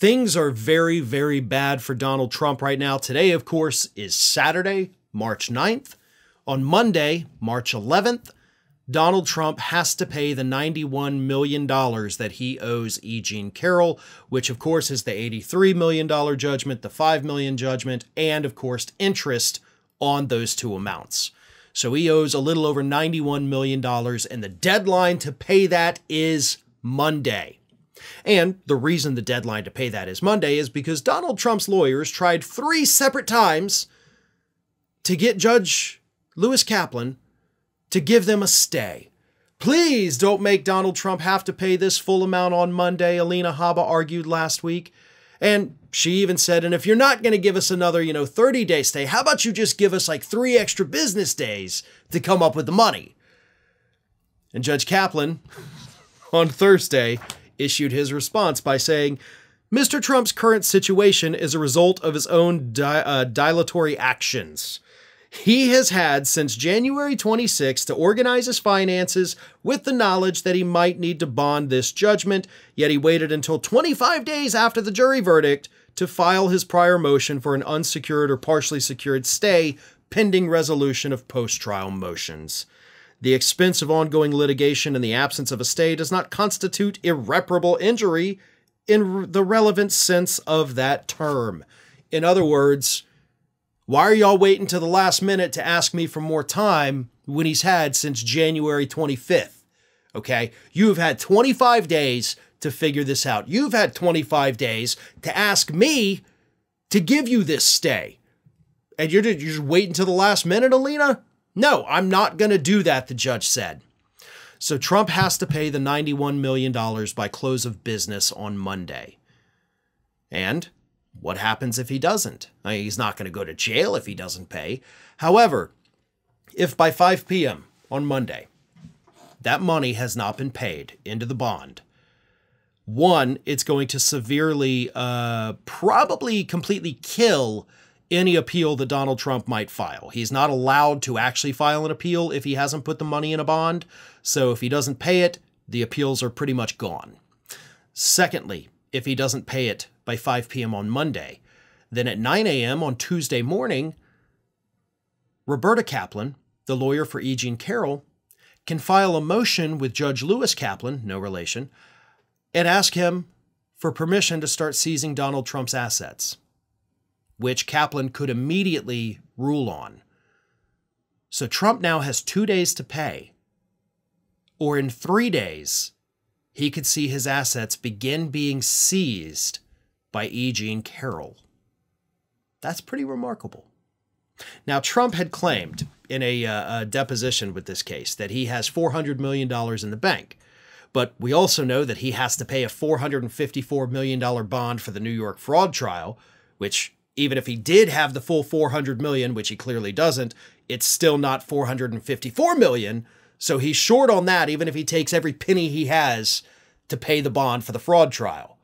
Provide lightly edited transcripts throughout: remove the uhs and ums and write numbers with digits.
Things are very, very bad for Donald Trump right now. Today, of course, is Saturday, March 9th. On Monday, March 11th, Donald Trump has to pay the $91 million that he owes E. Jean Carroll, which, of course, is the $83 million judgment, the $5 million judgment, and, of course, interest on those two amounts. So he owes a little over $91 million, and the deadline to pay that is Monday. And the reason the deadline to pay that is Monday is because Donald Trump's lawyers tried 3 separate times to get Judge Lewis Kaplan to give them a stay. Please don't make Donald Trump have to pay this full amount on Monday, Alina Habba argued last week. And she even said, and if you're not going to give us another, 30-day stay, how about you just give us like 3 extra business days to come up with the money? And Judge Kaplan on Thursday issued his response by saying, Mr. Trump's current situation is a result of his own dilatory actions. He has had since January 26 to organize his finances with the knowledge that he might need to bond this judgment, yet he waited until 25 days after the jury verdict to file his prior motion for an unsecured or partially secured stay pending resolution of post-trial motions. The expense of ongoing litigation in the absence of a stay does not constitute irreparable injury in the relevant sense of that term. In other words, why are y'all waiting to the last minute to ask me for more time when he's had since January 25th? Okay, you've had 25 days to figure this out. You've had 25 days to ask me to give you this stay. And you're just waiting till the last minute, Alina? No, I'm not going to do that, the judge said. So Trump has to pay the $91 million by close of business on Monday. And what happens if he doesn't? I mean, he's not going to go to jail if he doesn't pay. However, if by 5 p.m. on Monday, that money has not been paid into the bond, one, it's going to severely, probably completely kill any appeal that Donald Trump might file. He's not allowed to actually file an appeal if he hasn't put the money in a bond. So if he doesn't pay it, the appeals are pretty much gone. Secondly, if he doesn't pay it by 5 p.m. on Monday, then at 9 a.m. on Tuesday morning, Roberta Kaplan, the lawyer for E. Jean Carroll, can file a motion with Judge Lewis Kaplan, no relation, and ask him for permission to start seizing Donald Trump's assets, which Kaplan could immediately rule on. So Trump now has 2 days to pay, or in 3 days, he could see his assets begin being seized by E. Jean Carroll. That's pretty remarkable. Now, Trump had claimed in a deposition with this case that he has $400 million in the bank. But we also know that he has to pay a $454 million bond for the New York fraud trial, which even if he did have the full $400 million, which he clearly doesn't, it's still not $454 million. So he's short on that, even if he takes every penny he has to pay the bond for the fraud trial.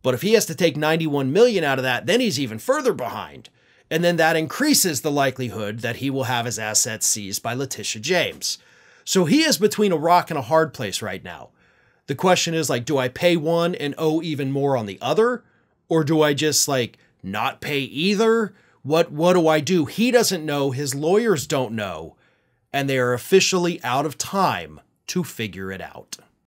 But if he has to take $91 million out of that, then he's even further behind. And then that increases the likelihood that he will have his assets seized by Letitia James. So he is between a rock and a hard place right now. The question is, do I pay one and owe even more on the other? Or do I just, not pay either? What do I do? He doesn't know. His lawyers don't know. And they are officially out of time to figure it out.